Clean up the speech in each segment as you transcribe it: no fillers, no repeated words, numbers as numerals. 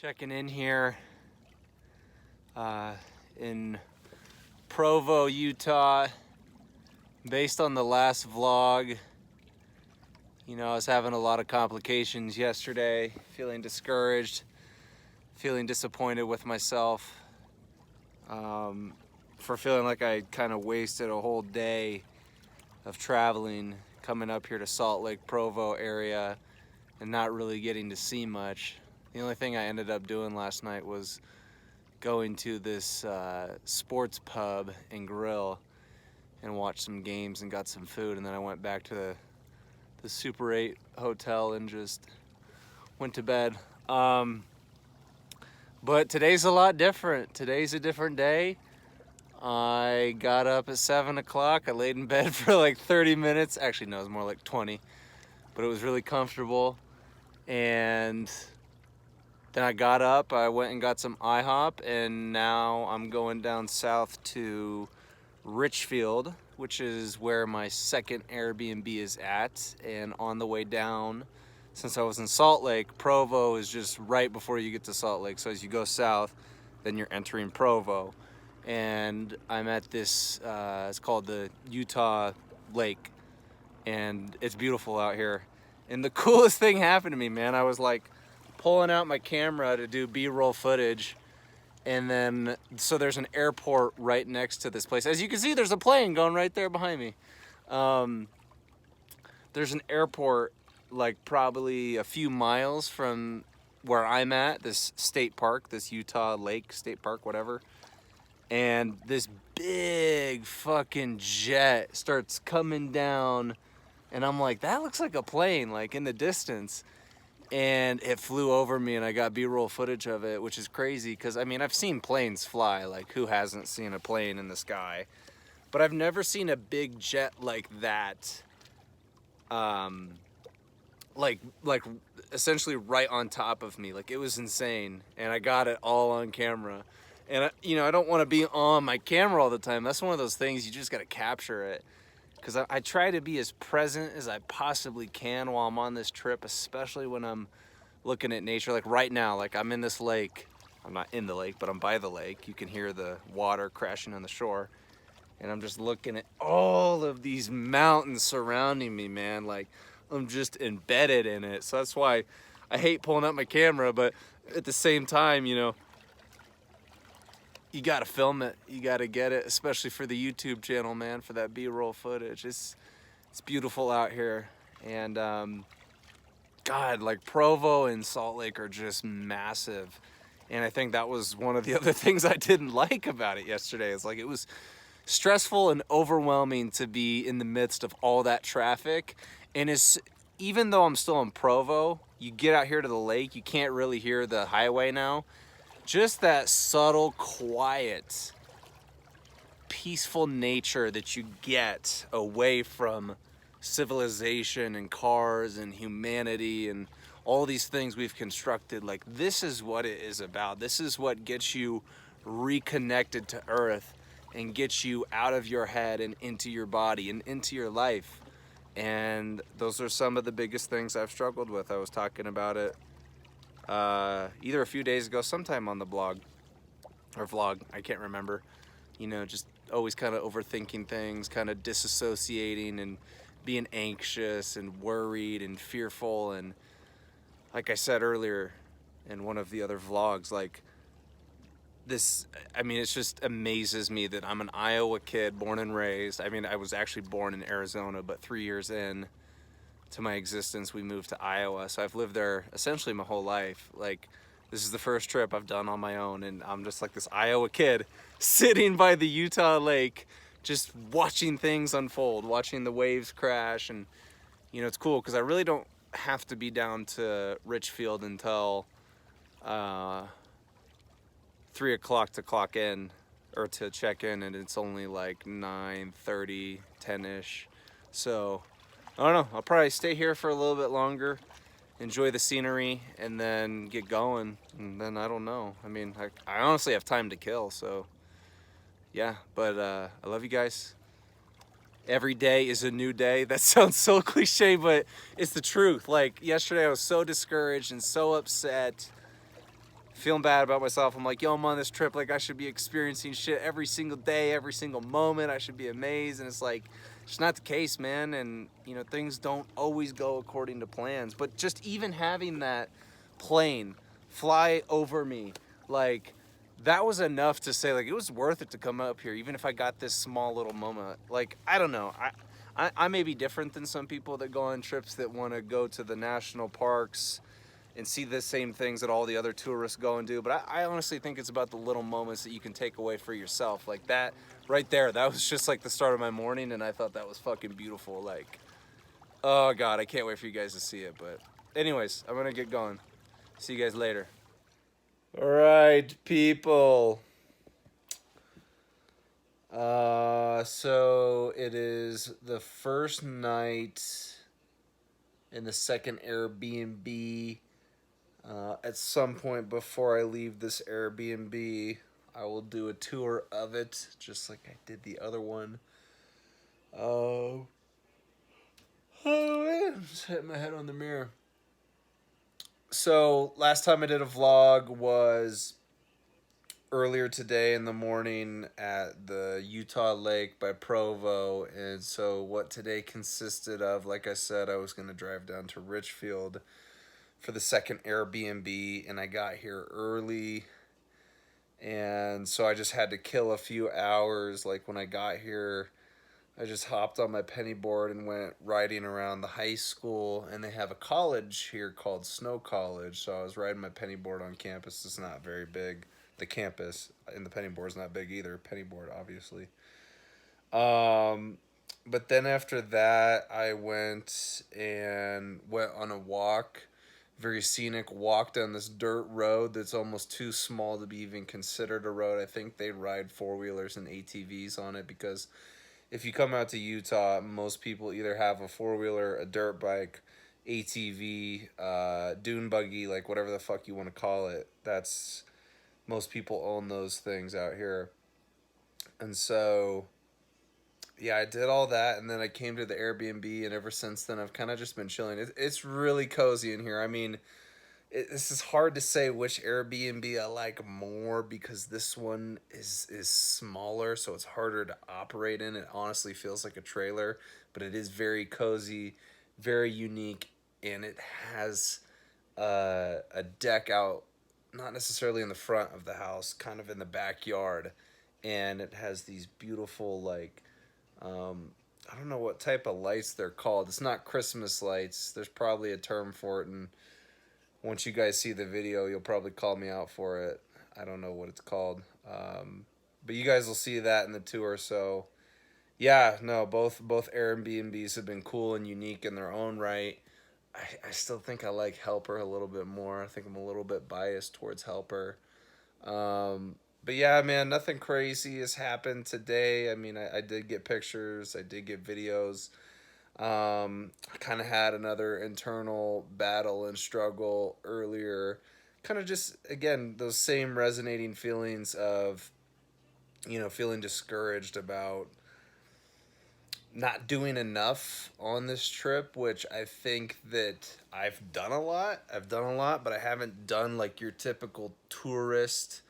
Checking in here in Provo, Utah. Based on the last vlog, I was having a lot of complications yesterday, feeling discouraged, feeling disappointed with myself for feeling like I kind of wasted a whole day of traveling, coming up here to Salt Lake, Provo area, and not really getting to see much. The only thing I ended up doing last night was going to this sports pub and grill and watch some games and got some food, and then I went back to the Super 8 hotel and just went to bed. But today's a lot different. Today's a different day. I got up at 7 o'clock. I laid in bed for like 30 minutes. Actually, no, it was more like 20. But it was really comfortable. And then I got up, I went and got some IHOP, and now I'm going down south to Richfield, which is where my second Airbnb is at. And on the way down, since I was in Salt Lake, Provo is just right before you get to Salt Lake. So as you go south, then you're entering Provo. And I'm at this, it's called the Utah Lake, and it's beautiful out here. And the coolest thing happened to me, man. I was like pulling out my camera to do B-roll footage, and then so there's an airport right next to this place. As you can see, there's a plane going right there behind me. There's an airport like probably a few miles from where I'm at, this state park, this Utah Lake State Park, whatever. And this big fucking jet starts coming down, and I'm like, that looks like a plane, like in the distance. And it flew over me, and I got B-roll footage of it, which is crazy because, I mean, I've seen planes fly. Like, who hasn't seen a plane in the sky? But I've never seen a big jet like that, like essentially right on top of me. Like, it was insane, and I got it all on camera. And, I don't want to be on my camera all the time. That's one of those things, you just got to capture it. Because I try to be as present as I possibly can while I'm on this trip, especially when I'm looking at nature. Like right now, like I'm in this lake. I'm not in the lake, but I'm by the lake. You can hear the water crashing on the shore. And I'm just looking at all of these mountains surrounding me, man. Like I'm just embedded in it. So that's why I hate pulling up my camera, but at the same time, you gotta film it, you gotta get it, especially for the YouTube channel, man, for that B-roll footage. It's beautiful out here. And God, like Provo and Salt Lake are just massive. And I think that was one of the other things I didn't like about it yesterday. It's like it was stressful and overwhelming to be in the midst of all that traffic. And even though I'm still in Provo, you get out here to the lake, you can't really hear the highway now. Just that subtle, quiet, peaceful nature that you get away from civilization and cars and humanity and all these things we've constructed. Like, this is what it is about. This is what gets you reconnected to Earth and gets you out of your head and into your body and into your life. And those are some of the biggest things I've struggled with. I was talking about it either a few days ago, sometime on the blog or vlog, I can't remember. Just always kind of overthinking things, kind of disassociating and being anxious and worried and fearful. And like I said earlier in one of the other vlogs, like this, it just amazes me that I'm an Iowa kid, born and raised. I was actually born in Arizona, but 3 years in to my existence, we moved to Iowa. So I've lived there essentially my whole life. Like, this is the first trip I've done on my own, and I'm just like this Iowa kid sitting by the Utah lake, just watching things unfold, watching the waves crash. And it's cool because I really don't have to be down to Richfield until 3 o'clock to clock in or to check in, and it's only like 9:30, 10ish. So I don't know, I'll probably stay here for a little bit longer, enjoy the scenery, and then get going. And then I don't know. I honestly have time to kill, so yeah. But I love you guys. Every day is a new day. That sounds so cliche, but it's the truth. Like yesterday I was so discouraged and so upset feeling bad about myself. I'm like, yo, I'm on this trip. Like, I should be experiencing shit every single day, every single moment. I should be amazed. And it's like, it's not the case, man. And, you know, things don't always go according to plans. But just even having that plane fly over me, like, that was enough to say, like, it was worth it to come up here, even if I got this small little moment. Like, I don't know. I may be different than some people that go on trips that want to go to the national parks and see the same things that all the other tourists go and do. But I honestly think it's about the little moments that you can take away for yourself. Like that right there, that was just like the start of my morning, and I thought that was fucking beautiful. Like, oh God, I can't wait for you guys to see it. But anyways, I'm gonna get going. See you guys later. All right, people. So it is the first night in the second Airbnb. At some point before I leave this Airbnb, I will do a tour of it, just like I did the other one. Oh man, just hitting my head on the mirror. So last time I did a vlog was earlier today in the morning at the Utah Lake by Provo. And so what today consisted of, like I said, I was going to drive down to Richfield for the second Airbnb, and I got here early, and so I just had to kill a few hours. Like when I got here, I just hopped on my penny board and went riding around the high school, and they have a college here called Snow College, so I was riding my penny board on campus. It's not very big. The campus and the penny board is not big either. Penny board, obviously. But then after that, I went on a walk, very scenic walk down this dirt road that's almost too small to be even considered a road. I think they ride four-wheelers and ATVs on it, because if you come out to Utah, most people either have a four-wheeler, a dirt bike, ATV, dune buggy, like whatever the fuck you want to call it. Most people own those things out here. And so, yeah, I did all that, and then I came to the Airbnb, and ever since then I've kind of just been chilling. It's really cozy in here. I mean, this is hard to say which Airbnb I like more, because this one is smaller, so it's harder to operate in. It honestly feels like a trailer, but it is very cozy, very unique, and it has a deck out, not necessarily in the front of the house, kind of in the backyard, and it has these beautiful, like, I don't know what type of lights they're called. It's not Christmas lights. There's probably a term for it, and once you guys see the video, you'll probably call me out for it. I don't know what it's called. But you guys will see that in the tour. So, yeah, no, both Airbnbs have been cool and unique in their own right. I still think I like Helper a little bit more. I think I'm a little bit biased towards Helper. But yeah, man, nothing crazy has happened today. I mean, I did get pictures. I did get videos. I kind of had another internal battle and struggle earlier. Kind of just, again, those same resonating feelings of, you know, feeling discouraged about not doing enough on this trip, which I think that I've done a lot. But I haven't done like your typical tourist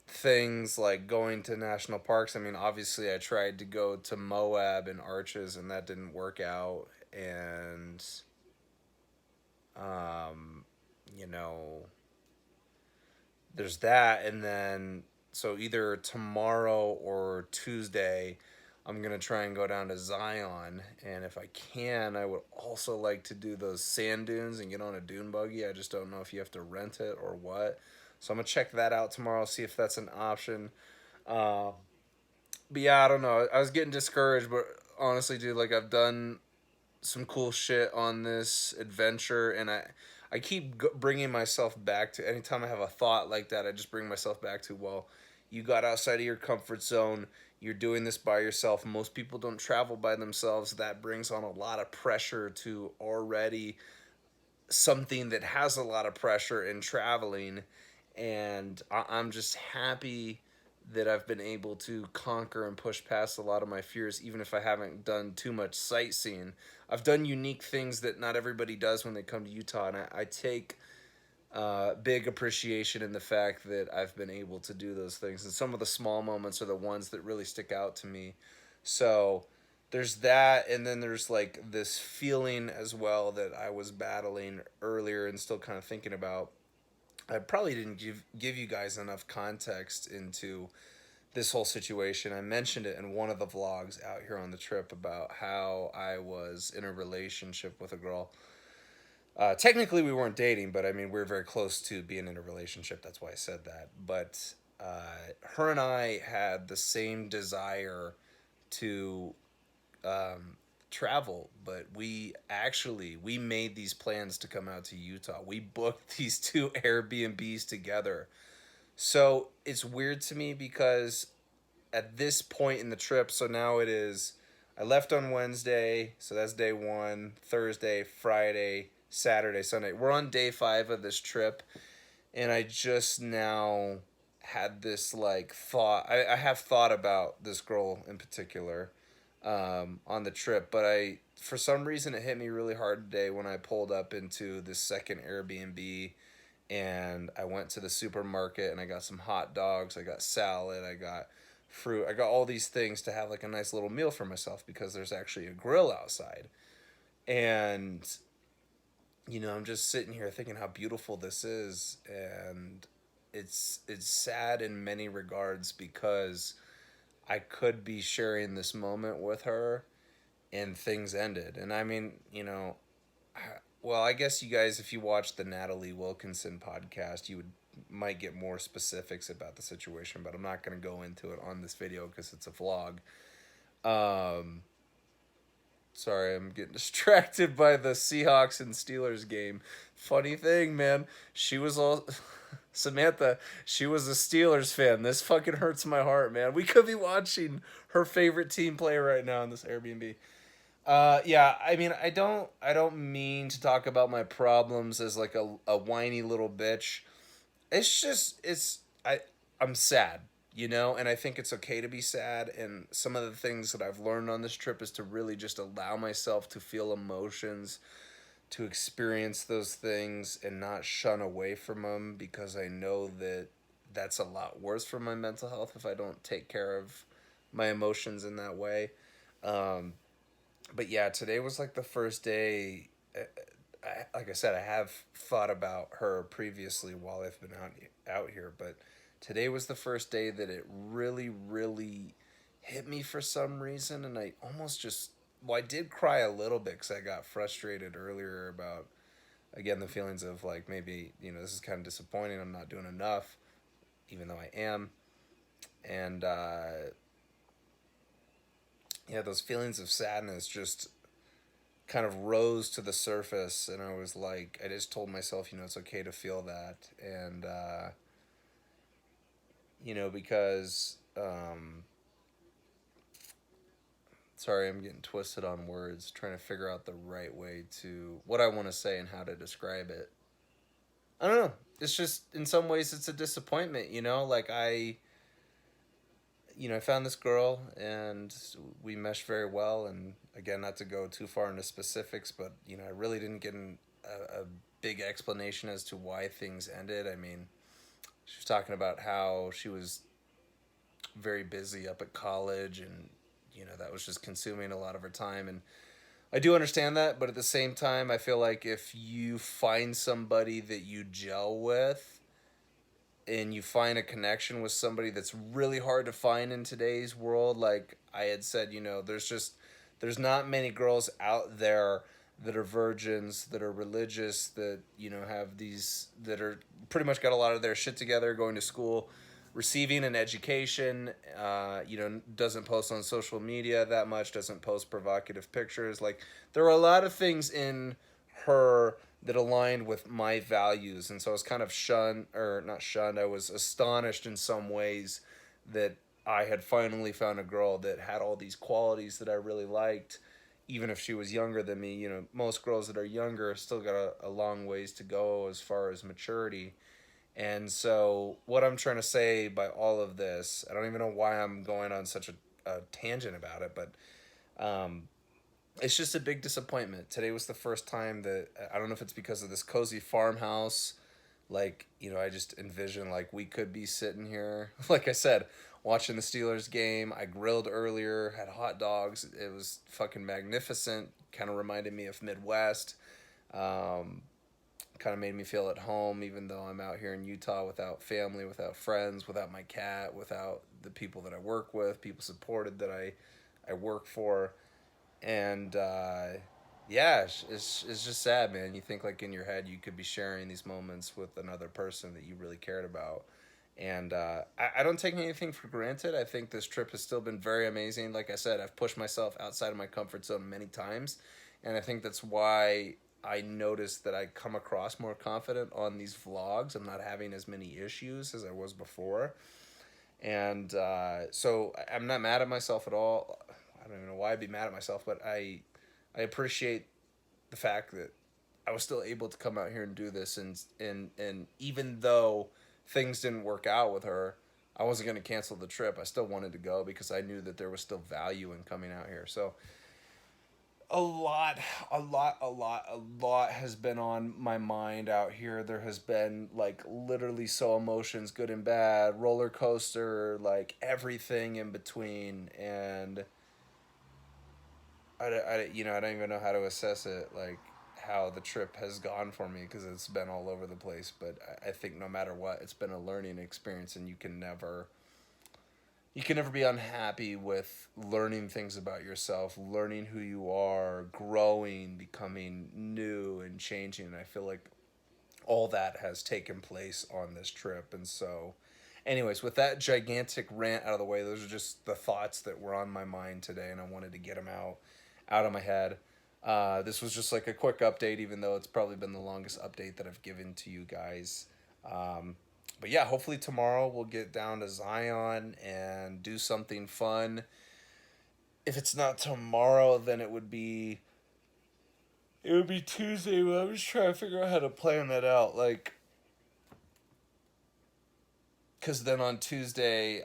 things like going to national parks. I mean, obviously I tried to go to Moab and Arches, and that didn't work out. And, you know, there's that. And then, so either tomorrow or Tuesday, I'm going to try and go down to Zion. And if I can, I would also like to do those sand dunes and get on a dune buggy. I just don't know if you have to rent it or what. So I'm going to check that out tomorrow, see if that's an option. But yeah, I don't know. I was getting discouraged, but honestly, dude, like, I've done some cool shit on this adventure, and I keep bringing myself back to, anytime I have a thought like that, I just bring myself back to, well, you got outside of your comfort zone. You're doing this by yourself. Most people don't travel by themselves. That brings on a lot of pressure to already something that has a lot of pressure in traveling. And I'm just happy that I've been able to conquer and push past a lot of my fears, even if I haven't done too much sightseeing. I've done unique things that not everybody does when they come to Utah, and I take Big appreciation in the fact that I've been able to do those things. And some of the small moments are the ones that really stick out to me. So there's that. And then there's like this feeling as well that I was battling earlier and still kind of thinking about. I probably didn't give you guys enough context into this whole situation. I mentioned it in one of the vlogs out here on the trip about how I was in a relationship with a girl. Technically, we weren't dating, but I mean, we were very close to being in a relationship. That's why I said that. But her and I had the same desire to travel, but we made these plans to come out to Utah. We booked these two Airbnbs together. So it's weird to me because at this point in the trip, so now it is, I left on Wednesday, so that's day one, Thursday, Friday, Saturday, Sunday. We're on day 5 of this trip, and I just now had this like thought. I have thought about this girl in particular on the trip, but for some reason, it hit me really hard today when I pulled up into this second Airbnb and I went to the supermarket and I got some hot dogs, I got salad, I got fruit, I got all these things to have like a nice little meal for myself because there's actually a grill outside. And I'm just sitting here thinking how beautiful this is, and it's sad in many regards because I could be sharing this moment with her and things ended. And I mean, well, I guess you guys, if you watch the Natalie Wilkinson podcast, you might get more specifics about the situation, but I'm not going to go into it on this video because it's a vlog. Um, Sorry, I'm getting distracted by the Seahawks and Steelers game. Funny thing, man, she was all Samantha. She was a Steelers fan. This fucking hurts my heart, man. We could be watching her favorite team play right now in this Airbnb. Yeah, I mean, I don't mean to talk about my problems as like a whiny little bitch. It's just I'm sad, and I think it's okay to be sad. And some of the things that I've learned on this trip is to really just allow myself to feel emotions, to experience those things and not shun away from them, because I know that that's a lot worse for my mental health if I don't take care of my emotions in that way. Um, but yeah, today was like the first day. Like I said, I have thought about her previously while I've been out here, but today was the first day that it really, really hit me for some reason, and I almost just, well, I did cry a little bit because I got frustrated earlier about, again, the feelings of like, maybe, this is kind of disappointing, I'm not doing enough, even though I am. And yeah, those feelings of sadness just kind of rose to the surface, and I was like, I just told myself, it's okay to feel that. And because sorry, I'm getting twisted on words, trying to figure out the right way to what I want to say and how to describe it. I don't know. It's just, in some ways, it's a disappointment. Like I found this girl and we meshed very well. And again, not to go too far into specifics, but I really didn't get a big explanation as to why things ended. I mean, she was talking about how she was very busy up at college, and that was just consuming a lot of her time. And I do understand that, but at the same time, I feel like if you find somebody that you gel with and you find a connection with somebody that's really hard to find in today's world, like I had said, there's not many girls out there that are virgins, that are religious, that have these, that are pretty much got a lot of their shit together, going to school, receiving an education, doesn't post on social media that much, doesn't post provocative pictures. Like, there were a lot of things in her that aligned with my values. And so I was kind of shunned, or not shunned, I was astonished in some ways that I had finally found a girl that had all these qualities that I really liked, even if she was younger than me. Most girls that are younger still got a long ways to go as far as maturity. And so, what I'm trying to say by all of this, I don't even know why I'm going on such a tangent about it, but um, it's just a big disappointment. Today was the first time that, I don't know if it's because of this cozy farmhouse Like, I just envision like we could be sitting here, like I said, watching the Steelers game. I grilled earlier, had hot dogs. It was fucking magnificent. Kind of reminded me of Midwest. Um, Kind of made me feel at home, even though I'm out here in Utah without family, without friends, without my cat, without the people that I work with, people supported that I work for. And yeah, it's just sad, man. You think like in your head you could be sharing these moments with another person that you really cared about. And I don't take anything for granted. I think this trip has still been very amazing. Like I said, I've pushed myself outside of my comfort zone many times. And I think that's why I noticed that I come across more confident on these vlogs. I'm not having as many issues as I was before. And so I'm not mad at myself at all. I don't even know why I'd be mad at myself, but I appreciate the fact that I was still able to come out here and do this, and even though things didn't work out with her, I wasn't going to cancel the trip. I still wanted to go because I knew that there was still value in coming out here. So a lot has been on my mind out here. There has been like literally so emotions, good and bad, roller coaster, like everything in between. And I don't even know how to assess it, like how the trip has gone for me, because it's been all over the place. But I think no matter what, it's been a learning experience, and you can never be unhappy with learning things about yourself, learning who you are, growing, becoming new, and changing. And I feel like all that has taken place on this trip. And so, anyways, with that gigantic rant out of the way, those are just the thoughts that were on my mind today, and I wanted to get them out of my head. This was just like a quick update, even though it's probably been the longest update that I've given to you guys. But yeah, hopefully tomorrow we'll get down to Zion and do something fun. If it's not tomorrow, then it would be Tuesday. But I'm just trying to figure out how to plan that out. Like, because then on Tuesday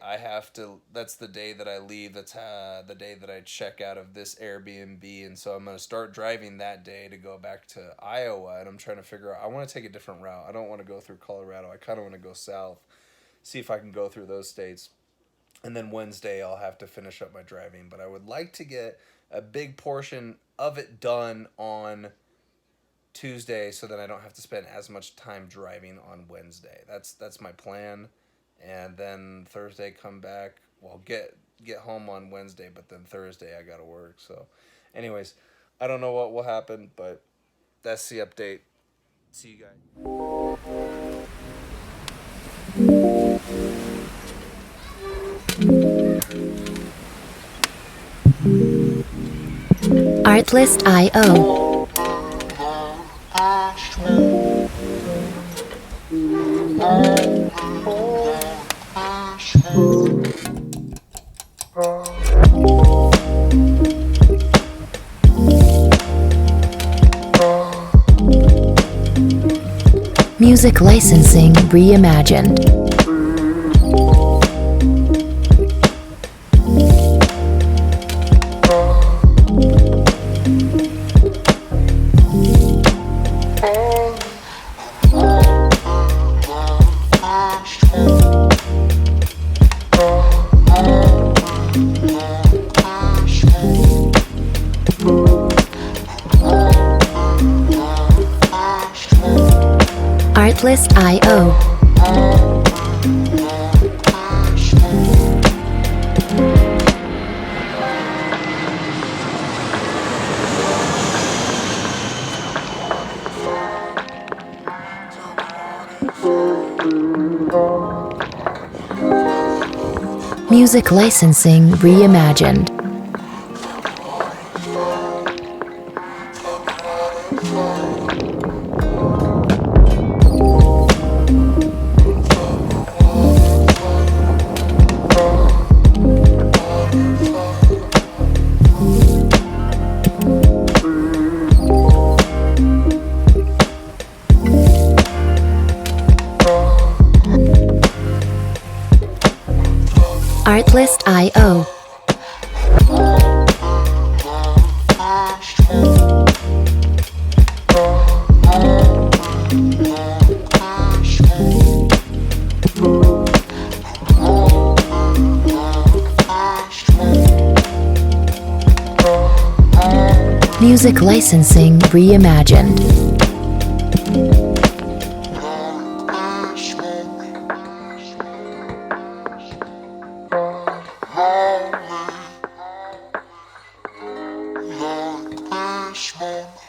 that's the day that I leave. That's the day that I check out of this Airbnb. And so I'm going to start driving that day to go back to Iowa. And I'm trying to figure out, I want to take a different route. I don't want to go through Colorado. I kind of want to go south, see if I can go through those states. And then Wednesday I'll have to finish up my driving. But I would like to get a big portion of it done on Tuesday, so that I don't have to spend as much time driving on Wednesday. That's my plan. And then Thursday come back. Well, get home on Wednesday, but then Thursday I gotta work. So, anyways, I don't know what will happen, but that's the update. See you guys. Artlist.io. Music licensing reimagined. Artlist.io. Music licensing reimagined. Artlist.io. Music licensing reimagined. Like this moment.